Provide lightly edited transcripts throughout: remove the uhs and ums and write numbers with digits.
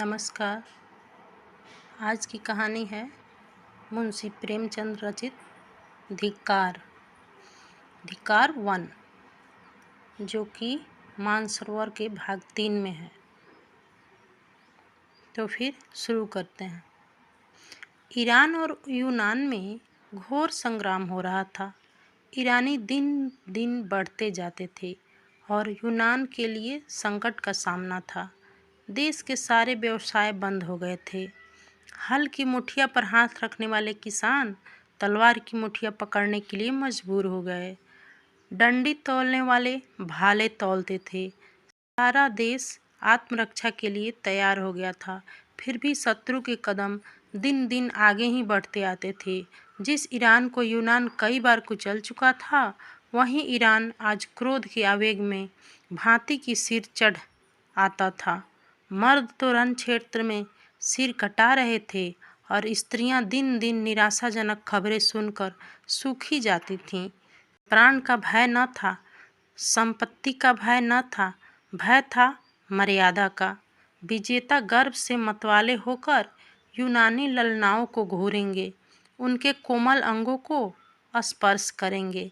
नमस्कार। आज की कहानी है मुंशी प्रेमचंद रचित धिक्कार 1, जो कि मानसरोवर के भाग 3 में है। तो फिर शुरू करते हैं। ईरान और यूनान में घोर संग्राम हो रहा था। ईरानी दिन दिन बढ़ते जाते थे और यूनान के लिए संकट का सामना था। देश के सारे व्यवसाय बंद हो गए थे। हल की मुठिया पर हाथ रखने वाले किसान तलवार की मुठिया पकड़ने के लिए मजबूर हो गए। डंडी तौलने वाले भाले तौलते थे। सारा देश आत्मरक्षा के लिए तैयार हो गया था। फिर भी शत्रु के कदम दिन दिन आगे ही बढ़ते आते थे। जिस ईरान को यूनान कई बार कुचल चुका था, वहीं ईरान आज क्रोध के आवेग में भांति की सिर चढ़ आता था। मर्द तो रण क्षेत्र में सिर कटा रहे थे और स्त्रियां दिन दिन निराशाजनक खबरें सुनकर सूखी जाती थीं। प्राण का भय न था, संपत्ति का भय न था, भय था मर्यादा का। विजेता गर्व से मतवाले होकर यूनानी ललनाओं को घूरेंगे, उनके कोमल अंगों को स्पर्श करेंगे,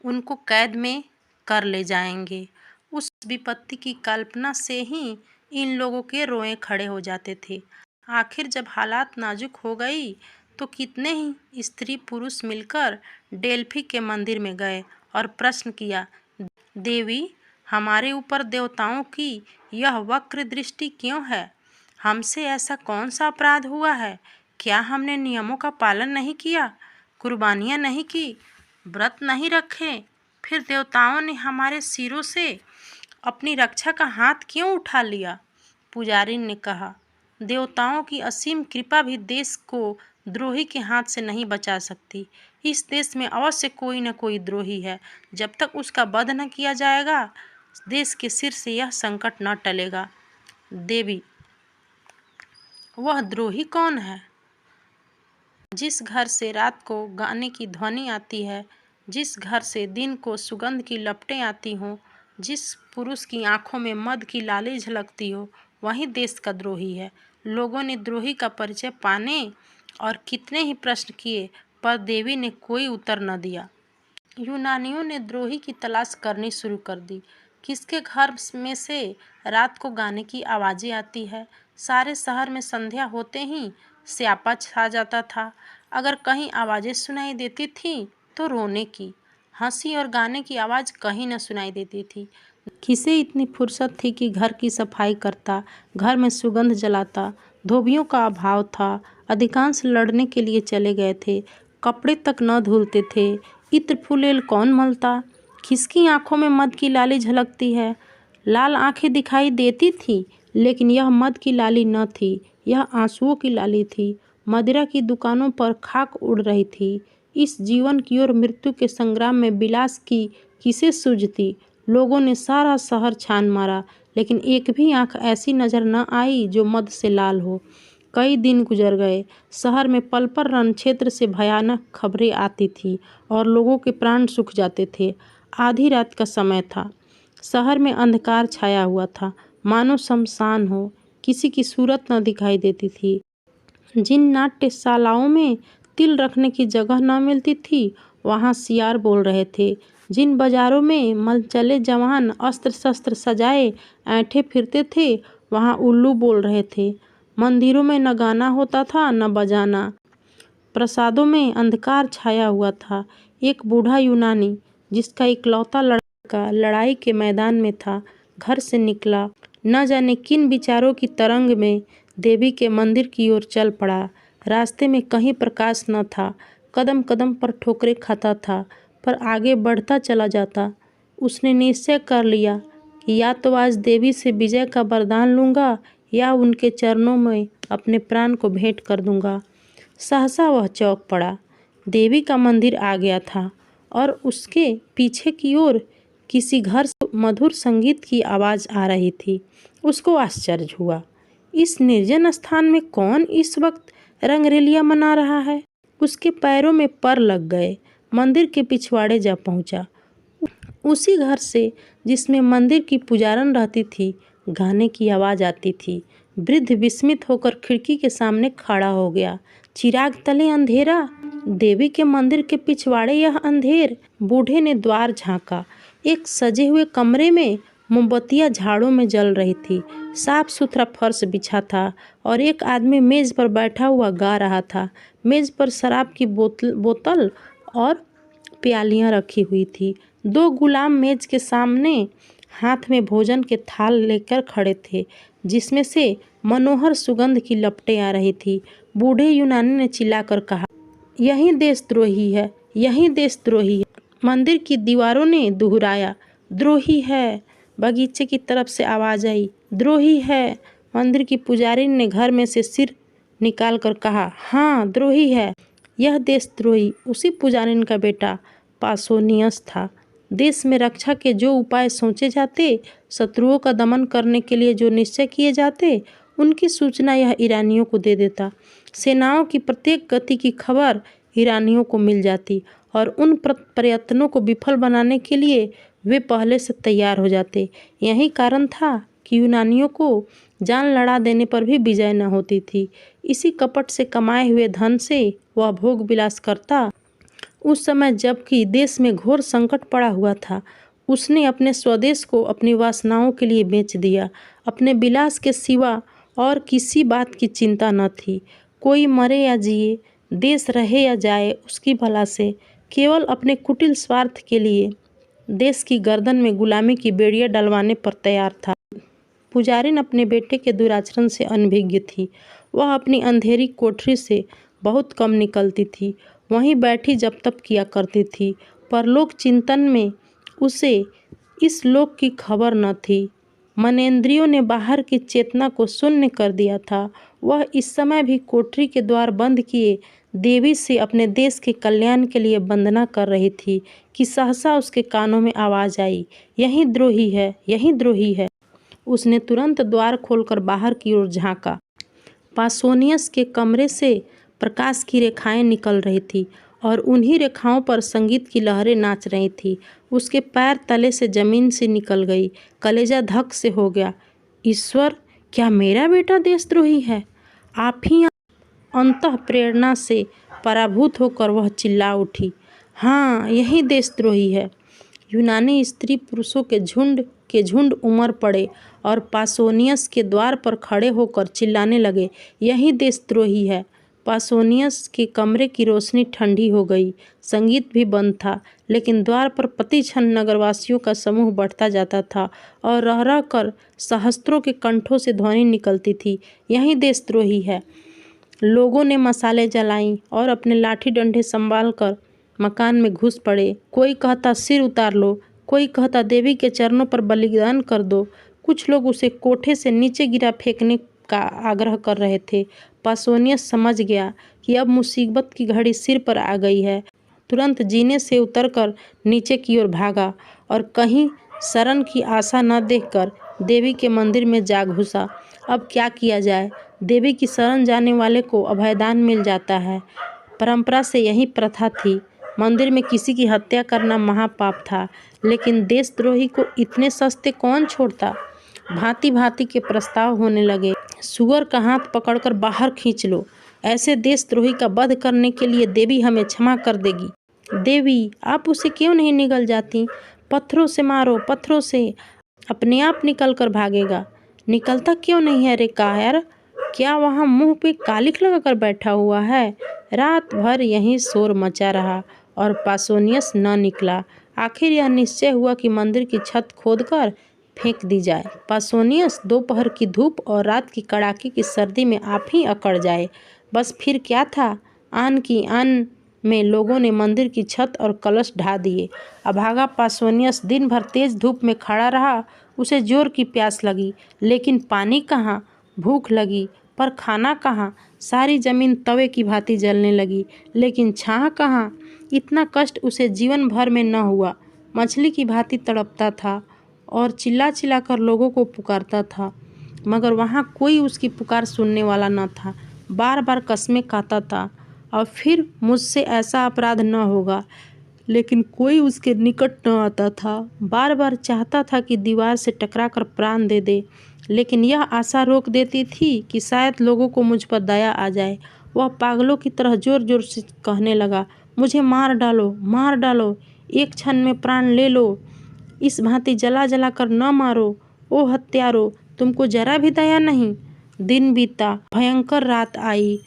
उनको कैद में कर ले जाएंगे। उस विपत्ति की कल्पना से ही इन लोगों के रोए खड़े हो जाते थे। आखिर जब हालात नाजुक हो गई तो कितने ही स्त्री पुरुष मिलकर डेल्फी के मंदिर में गए और प्रश्न किया, देवी, हमारे ऊपर देवताओं की यह वक्र दृष्टि क्यों है? हमसे ऐसा कौन सा अपराध हुआ है? क्या हमने नियमों का पालन नहीं किया, कुर्बानियाँ नहीं की, व्रत नहीं रखे? फिर देवताओं ने हमारे सिरों से अपनी रक्षा का हाथ क्यों उठा लिया? पुजारी ने कहा, देवताओं की असीम कृपा भी देश को द्रोही के हाथ से नहीं बचा सकती। इस देश में अवश्य कोई न कोई द्रोही है। जब तक उसका वध न किया जाएगा, देश के सिर से यह संकट न टलेगा। देवी, वह द्रोही कौन है? जिस घर से रात को गाने की ध्वनि आती है, जिस घर से दिन को सुगंध की लपटें आती हों, जिस पुरुष की आंखों में मद की लाली झलकती हो, वही देश का द्रोही है। लोगों ने द्रोही का परिचय पाने और कितने ही प्रश्न किए, पर देवी ने कोई उत्तर न दिया। यूनानियों ने द्रोही की तलाश करनी शुरू कर दी। किसके घर में से रात को गाने की आवाज़ें आती है? सारे शहर में संध्या होते ही स्यापा छा जाता था। अगर कहीं आवाज़ें सुनाई देती थीं तो रोने की, हंसी और गाने की आवाज़ कहीं न सुनाई देती थी। किसे इतनी फुर्सत थी कि घर की सफाई करता, घर में सुगंध जलाता? धोबियों का अभाव था। अधिकांश लड़ने के लिए चले गए थे, कपड़े तक न धुलते थे। इत्र फुलेल कौन मलता? किसकी आंखों में मद की लाली झलकती है? लाल आंखें दिखाई देती थी, लेकिन यह मद की लाली न थी, यह आंसुओं की लाली थी। मदिरा की दुकानों पर खाक उड़ रही थी। इस जीवन की और मृत्यु के संग्राम में विलास की किसे सूझती? लोगों ने सारा शहर छान मारा, लेकिन एक भी आंख ऐसी नजर न आई जो मद से लाल हो। कई दिन गुजर गए। शहर में पल पर रण क्षेत्र से भयानक खबरें आती थी और लोगों के प्राण सूख जाते थे। आधी रात का समय था। शहर में अंधकार छाया हुआ था, मानो शमशान हो। किसी की सूरत न दिखाई देती थी। जिन नाट्यशालाओं में तिल रखने की जगह न मिलती थी, वहाँ सियार बोल रहे थे। जिन बाजारों में मलचले जवान अस्त्र शस्त्र सजाए ऐंठे फिरते थे, वहाँ उल्लू बोल रहे थे। मंदिरों में न गाना होता था न बजाना। प्रसादों में अंधकार छाया हुआ था। एक बूढ़ा यूनानी, जिसका इकलौता लड़का लड़ाई के मैदान में था, घर से निकला। न जाने किन विचारों की तरंग में देवी के मंदिर की ओर चल पड़ा। रास्ते में कहीं प्रकाश न था। कदम कदम पर ठोकरें खाता था, पर आगे बढ़ता चला जाता। उसने निश्चय कर लिया कि या तो आज देवी से विजय का वरदान लूँगा या उनके चरणों में अपने प्राण को भेंट कर दूँगा। सहसा वह चौंक पड़ा। देवी का मंदिर आ गया था और उसके पीछे की ओर किसी घर से मधुर संगीत की आवाज़ आ रही थी। उसको आश्चर्य हुआ। इस निर्जन स्थान में कौन इस वक्त रंगरेलिया मना रहा है? उसके पैरों में पर लग गए। मंदिर के पिछवाड़े जा पहुंचा। उसी घर से जिसमें मंदिर की पुजारन रहती थी, गाने की आवाज़ आती थी। वृद्ध विस्मित होकर खिड़की के सामने खड़ा हो गया। चिराग तले अंधेरा, देवी के मंदिर के पिछवाड़े यह अंधेर। बूढ़े ने द्वार झांका। एक सजे हुए कमरे में मोमबत्तियां झाड़ों में जल रही थी। साफ सुथरा फर्श बिछा था और एक आदमी मेज पर बैठा हुआ गा रहा था। मेज पर शराब की बोतल और प्यालियां रखी हुई थी। दो गुलाम मेज के सामने हाथ में भोजन के थाल लेकर खड़े थे, जिसमें से मनोहर सुगंध की लपटें आ रही थी। बूढ़े यूनानी ने चिल्लाकर कहा, यही देशद्रोही है, यही देशद्रोही है। मंदिर की दीवारों ने दोहराया, द्रोही है। बगीचे की तरफ से आवाज आई, द्रोही है। मंदिर की पुजारी ने घर में से सिर निकाल कर कहा, हाँ द्रोही है, यह देशद्रोही उसी पुजारिन का बेटा पासोनियस था। देश में रक्षा के जो उपाय सोचे जाते, शत्रुओं का दमन करने के लिए जो निश्चय किए जाते, उनकी सूचना यह ईरानियों को दे देता। सेनाओं की प्रत्येक गति की खबर ईरानियों को मिल जाती और उन प्रयत्नों को विफल बनाने के लिए वे पहले से तैयार हो जाते। यही कारण था कि यूनानियों को जान लड़ा देने पर भी विजय न होती थी। इसी कपट से कमाए हुए धन से वह भोग विलास करता। उस समय जबकि देश में घोर संकट पड़ा हुआ था, उसने अपने स्वदेश को अपनी वासनाओं के लिए बेच दिया। अपने विलास के सिवा और किसी बात की चिंता न थी। कोई मरे या जिए, देश रहे या जाए, उसकी भला से केवल अपने कुटिल स्वार्थ के लिए देश की गर्दन में गुलामी की बेड़ियां डलवाने पर तैयार था। पुजारिन अपने बेटे के दुराचरण से अनभिज्ञ थी। वह अपनी अंधेरी कोठरी से बहुत कम निकलती थी, वहीं बैठी जब तब किया करती थी। परलोक चिंतन में उसे इस लोक की खबर न थी। मनेंद्रियों ने बाहर की चेतना को शून्य कर दिया था। वह इस समय भी कोठरी के द्वार बंद किए देवी से अपने देश के कल्याण के लिए वंदना कर रही थी कि सहसा उसके कानों में आवाज आई, यही द्रोही है, यही द्रोही है। उसने तुरंत द्वार खोलकर बाहर की ओर झांका। पासोनियस के कमरे से प्रकाश की रेखाएं निकल रही थी और उन्हीं रेखाओं पर संगीत की लहरें नाच रही थी। उसके पैर तले से जमीन से निकल गई। कलेजा धक से हो गया। ईश्वर, क्या मेरा बेटा देशद्रोही है? आप ही अंतः प्रेरणा से पराभूत होकर वह चिल्ला उठी, हाँ यही देशद्रोही है। यूनानी स्त्री पुरुषों के झुंड उमड़ पड़े और पासोनियस के द्वार पर खड़े होकर चिल्लाने लगे, यही देशद्रोही है। पासोनियस के कमरे की रोशनी ठंडी हो गई। संगीत भी बंद था, लेकिन द्वार पर प्रतिक्षण नगरवासियों का समूह बढ़ता जाता था और रह रह कर सहस्त्रों के कंठों से ध्वनि निकलती थी, यही देशद्रोही है। लोगों ने मसाले जलाईं और अपने लाठी डंडे संभाल कर मकान में घुस पड़े। कोई कहता सिर उतार लो, कोई कहता देवी के चरणों पर बलिदान कर दो। कुछ लोग उसे कोठे से नीचे गिरा फेंकने का आग्रह कर रहे थे। पासोनियस समझ गया कि अब मुसीबत की घड़ी सिर पर आ गई है। तुरंत जीने से उतरकर नीचे की ओर भागा और कहीं शरण की आशा न देखकर देवी के मंदिर में जा घुसा। अब क्या किया जाए? देवी की शरण जाने वाले को अभयदान मिल जाता है। परंपरा से यही प्रथा थी। मंदिर में किसी की हत्या करना महापाप था, लेकिन देशद्रोही को इतने सस्ते कौन छोड़ता? भांति भांति के प्रस्ताव होने लगे। सुअर का हाथ पकड़कर बाहर खींच लो, ऐसे देशद्रोही का वध करने के लिए देवी हमें क्षमा कर देगी। देवी, आप उसे क्यों नहीं निगल जाती? पत्थरों से मारो, पत्थरों से, अपने आप निकल कर भागेगा। निकलता क्यों नहीं है रे कायर? क्या वहाँ मुंह पे कालिख लगाकर बैठा हुआ है? रात भर यहीं शोर मचा रहा और पासोनियस न निकला। आखिर यह निश्चय हुआ कि मंदिर की छत खोदकर फेंक दी जाए। पासोनियस दोपहर की धूप और रात की कड़ाके की सर्दी में आप ही अकड़ जाए। बस फिर क्या था? आन की आन में लोगों ने मंदिर की छत और कलश ढा दिए। अभागा पासोनियस दिन भर तेज धूप में खड़ा रहा। उसे जोर की प्यास लगी, लेकिन पानी कहाँ? भूख लगी, पर खाना कहाँ? सारी जमीन तवे की भांति जलने लगी, लेकिन छाह कहाँ? इतना कष्ट उसे जीवन भर में न हुआ। मछली की भांति तड़पता था और चिल्ला चिल्ला कर लोगों को पुकारता था, मगर वहाँ कोई उसकी पुकार सुनने वाला न था। बार बार कस्में खाता था, और फिर मुझसे ऐसा अपराध न होगा, लेकिन कोई उसके निकट न आता था। बार बार चाहता था कि दीवार से टकराकर प्राण दे दे, लेकिन यह आशा रोक देती थी कि शायद लोगों को मुझ पर दया आ जाए। वह पागलों की तरह जोर जोर से कहने लगा, मुझे मार डालो, मार डालो, एक क्षण में प्राण ले लो, इस भांति जला जला कर न मारो। ओ हत्यारो, तुमको जरा भी दया नहीं। दिन बीता, भयंकर रात आई।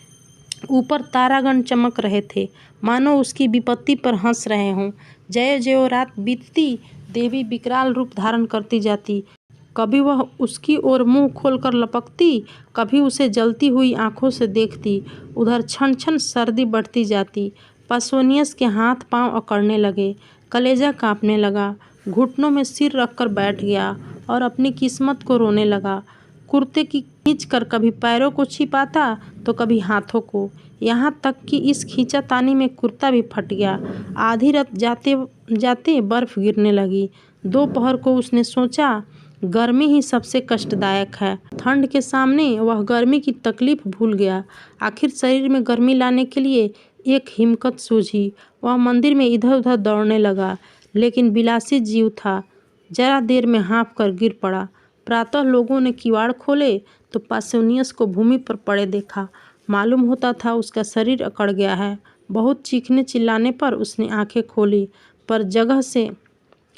ऊपर तारागण चमक रहे थे, मानो उसकी विपत्ति पर हंस रहे हों। ज्यों ज्यों रात बीतती, देवी विकराल रूप धारण करती जाती। कभी वह उसकी ओर मुंह खोलकर लपकती, कभी उसे जलती हुई आंखों से देखती। उधर क्षण क्षण सर्दी बढ़ती जाती। पासोनियस के हाथ पांव अकड़ने लगे, कलेजा कांपने लगा, घुटनों में सिर रखकर बैठ गया और अपनी किस्मत को रोने लगा। कुर्ते की खींचकर कभी पैरों को छिपाता तो कभी हाथों को, यहाँ तक कि इस खींचातानी में कुर्ता भी फट गया। आधी रात जाते जाते बर्फ गिरने लगी। दोपहर को उसने सोचा, गर्मी ही सबसे कष्टदायक है। ठंड के सामने वह गर्मी की तकलीफ भूल गया। आखिर शरीर में गर्मी लाने के लिए एक हिम्मत सूझी। वह मंदिर में इधर उधर दौड़ने लगा, लेकिन विलासी जीव था, जरा देर में हाँफ कर गिर पड़ा। प्रातः लोगों ने किवाड़ खोले तो पासोनियस को भूमि पर पड़े देखा। मालूम होता था उसका शरीर अकड़ गया है। बहुत चीखने चिल्लाने पर उसने आंखें खोली, पर जगह से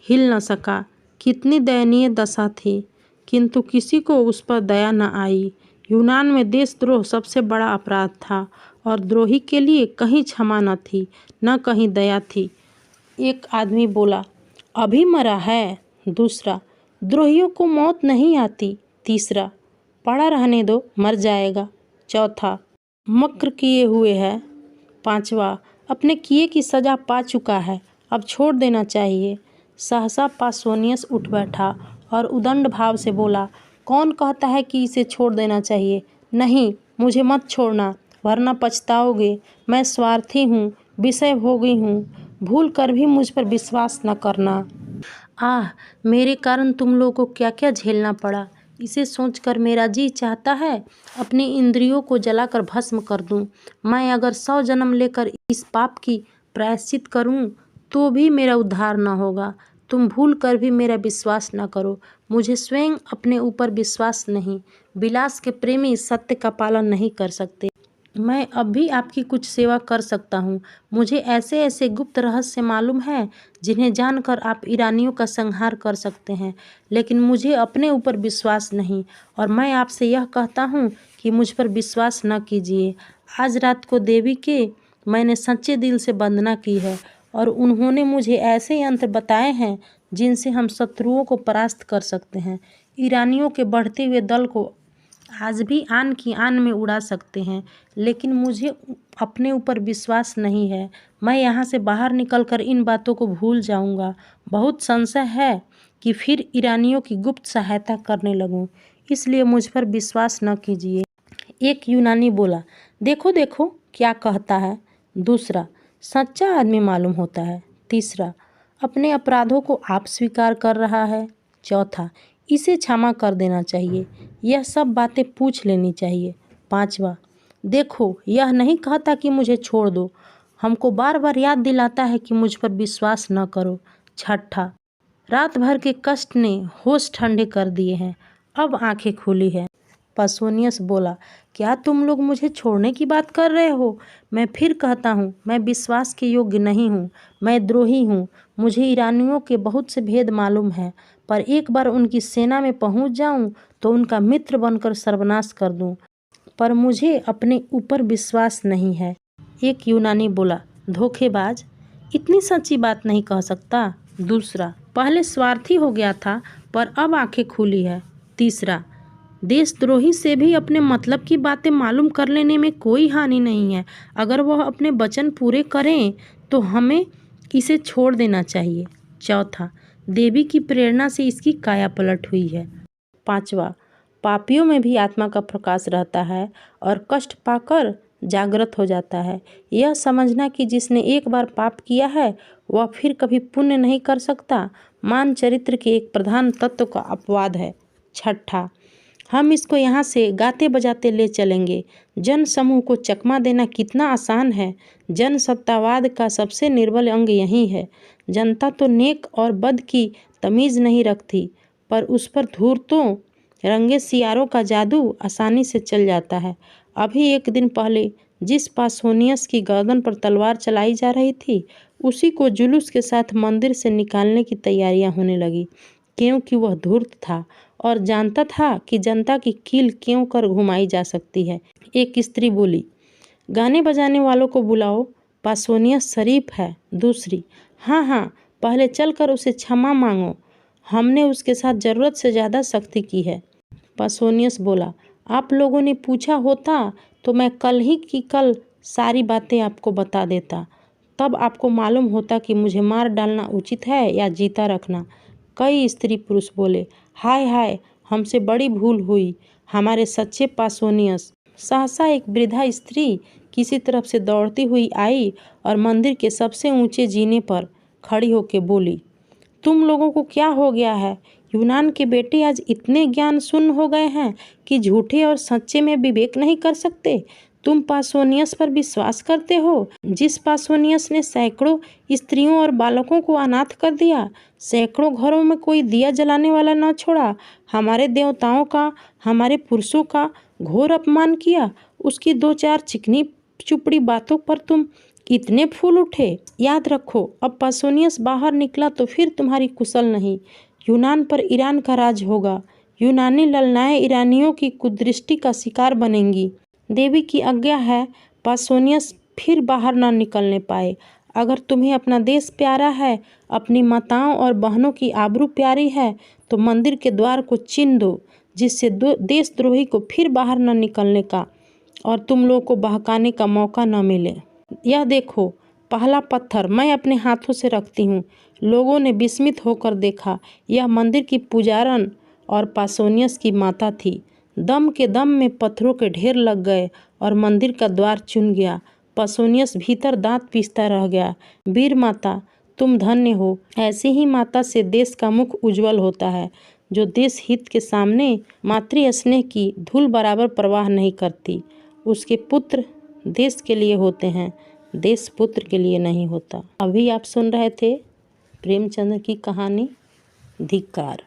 हिल न सका। कितनी दयनीय दशा थी, किंतु किसी को उस पर दया न आई। यूनान में देशद्रोह सबसे बड़ा अपराध था और द्रोही के लिए कहीं क्षमा न थी, न कहीं दया थी। एक आदमी बोला, अभी मरा है। दूसरा, द्रोहियों को मौत नहीं आती। तीसरा, पड़ा रहने दो, मर जाएगा। चौथा, मक्र किए हुए है। पांचवा, अपने किए की सजा पा चुका है, अब छोड़ देना चाहिए। सहसा पासोनियस उठ बैठा और उदंड भाव से बोला, कौन कहता है कि इसे छोड़ देना चाहिए? नहीं, मुझे मत छोड़ना, वरना पछताओगे। मैं स्वार्थी हूँ, विषय भोगी हूँ, भूल कर भी मुझ पर विश्वास न करना। आह, मेरे कारण तुम लोगों को क्या क्या झेलना पड़ा। इसे सोचकर मेरा जी चाहता है अपनी इंद्रियों को जलाकर भस्म कर दूं। मैं अगर 100 जन्म लेकर इस पाप की प्रायश्चित करूं तो भी मेरा उद्धार न होगा। तुम भूल कर भी मेरा विश्वास न करो। मुझे स्वयं अपने ऊपर विश्वास नहीं। विलास के प्रेमी सत्य का पालन नहीं कर सकते। मैं अब भी आपकी कुछ सेवा कर सकता हूँ। मुझे ऐसे ऐसे गुप्त रहस्य मालूम है जिन्हें जानकर आप ईरानियों का संहार कर सकते हैं, लेकिन मुझे अपने ऊपर विश्वास नहीं और मैं आपसे यह कहता हूँ कि मुझ पर विश्वास न कीजिए। आज रात को देवी के मैंने सच्चे दिल से वंदना की है और उन्होंने मुझे ऐसे यंत्र बताए हैं जिनसे हम शत्रुओं को परास्त कर सकते हैं। ईरानियों के बढ़ते हुए दल को आज भी आन की आन में उड़ा सकते हैं, लेकिन मुझे अपने ऊपर विश्वास नहीं है। मैं यहाँ से बाहर निकलकर इन बातों को भूल जाऊँगा। बहुत संशय है कि फिर ईरानियों की गुप्त सहायता करने लगूँ, इसलिए मुझ पर विश्वास न कीजिए। एक यूनानी बोला, देखो देखो क्या कहता है। दूसरा, सच्चा आदमी मालूम होता है। तीसरा, अपने अपराधों को आप स्वीकार कर रहा है। चौथा, इसे क्षमा कर देना चाहिए। यह सब बातें पूछ लेनी चाहिए। पांचवा, देखो यह नहीं कहता कि मुझे छोड़ दो, हमको बार बार याद दिलाता है कि मुझ पर विश्वास न करो। छठा, रात भर के कष्ट ने होश ठंडे कर दिए हैं, अब आंखें खुली है। पासोनियस बोला, क्या तुम लोग मुझे छोड़ने की बात कर रहे हो? मैं फिर कहता हूँ, मैं विश्वास के योग्य नहीं हूँ। मैं द्रोही हूँ। मुझे ईरानियों के बहुत से भेद मालूम है, पर एक बार उनकी सेना में पहुँच जाऊँ तो उनका मित्र बनकर सर्वनाश कर दूँ, पर मुझे अपने ऊपर विश्वास नहीं है। एक यूनानी बोला, धोखेबाज, इतनी सच्ची बात नहीं कह सकता। दूसरा, पहले स्वार्थी हो गया था पर अब आंखें खुली है। तीसरा, देशद्रोही से भी अपने मतलब की बातें मालूम कर लेने में कोई हानि नहीं है। अगर वह अपने वचन पूरे करें तो हमें इसे छोड़ देना चाहिए। चौथा, देवी की प्रेरणा से इसकी काया पलट हुई है। पांचवा, पापियों में भी आत्मा का प्रकाश रहता है और कष्ट पाकर जागृत हो जाता है। यह समझना कि जिसने एक बार पाप किया है वह फिर कभी पुण्य नहीं कर सकता, मान चरित्र के एक प्रधान तत्व का अपवाद है। छठा, हम इसको यहाँ से गाते बजाते ले चलेंगे। जन समूह को चकमा देना कितना आसान है। जनसत्तावाद का सबसे निर्बल अंग यही है। जनता तो नेक और बद की तमीज़ नहीं रखती, पर उस पर धूर्तों रंगे सियारों का जादू आसानी से चल जाता है। अभी एक दिन पहले जिस पासोनियस की गर्दन पर तलवार चलाई जा रही थी, उसी को जुलूस के साथ मंदिर से निकालने की तैयारियां होने लगी, क्योंकि वह धूर्त था और जानता था कि जनता की कील क्यों कर घुमाई जा सकती है। एक स्त्री बोली, गाने बजाने वालों को बुलाओ, पासोनियस शरीफ है। दूसरी, हाँ हाँ, पहले चलकर उसे क्षमा मांगो, हमने उसके साथ ज़रूरत से ज़्यादा सख्ती की है। पासोनियस बोला, आप लोगों ने पूछा होता तो मैं कल ही की कल सारी बातें आपको बता देता, तब आपको मालूम होता कि मुझे मार डालना उचित है या जीता रखना। कई स्त्री पुरुष बोले, हाय हाय, हमसे बड़ी भूल हुई, हमारे सच्चे पासोनियस। सहसा एक वृद्धा स्त्री किसी तरफ से दौड़ती हुई आई और मंदिर के सबसे ऊंचे जीने पर खड़ी होकर बोली, तुम लोगों को क्या हो गया है? यूनान के बेटे आज इतने ज्ञान शून्य हो गए हैं कि झूठे और सच्चे में विवेक नहीं कर सकते। तुम पासोनियस पर विश्वास करते हो, जिस पासोनियस ने सैकड़ों स्त्रियों और बालकों को अनाथ कर दिया, सैकड़ों घरों में कोई दिया जलाने वाला न छोड़ा, हमारे देवताओं का, हमारे पुरुषों का घोर अपमान किया। उसकी दो चार चिकनी चुपड़ी बातों पर तुम इतने फूल उठे। याद रखो, अब पासोनियस बाहर निकला तो फिर तुम्हारी कुशल नहीं। यूनान पर ईरान का राज होगा। यूनानी ललनाएं ईरानियों की कुदृष्टि का शिकार बनेंगी। देवी की आज्ञा है, पासोनियस फिर बाहर न निकलने पाए। अगर तुम्हें अपना देश प्यारा है, अपनी माताओं और बहनों की आबरू प्यारी है, तो मंदिर के द्वार को चिन्ह दो, जिससे देशद्रोही को फिर बाहर न निकलने का और तुम लोग को बहकाने का मौका न मिले। यह देखो, पहला पत्थर मैं अपने हाथों से रखती हूँ। लोगों ने विस्मित होकर देखा। यह मंदिर की पुजारन और पासोनियस की माता थी। दम के दम में पत्थरों के ढेर लग गए और मंदिर का द्वार चुन गया। पासोनियस भीतर दांत पीसता रह गया। वीर माता, तुम धन्य हो। ऐसी ही माता से देश का मुख उज्जवल होता है, जो देश हित के सामने मातृ स्नेह की धूल बराबर परवाह नहीं करती। उसके पुत्र देश के लिए होते हैं, देश पुत्र के लिए नहीं होता। अभी आप सुन रहे थे प्रेमचंद्र की कहानी धिक्कार।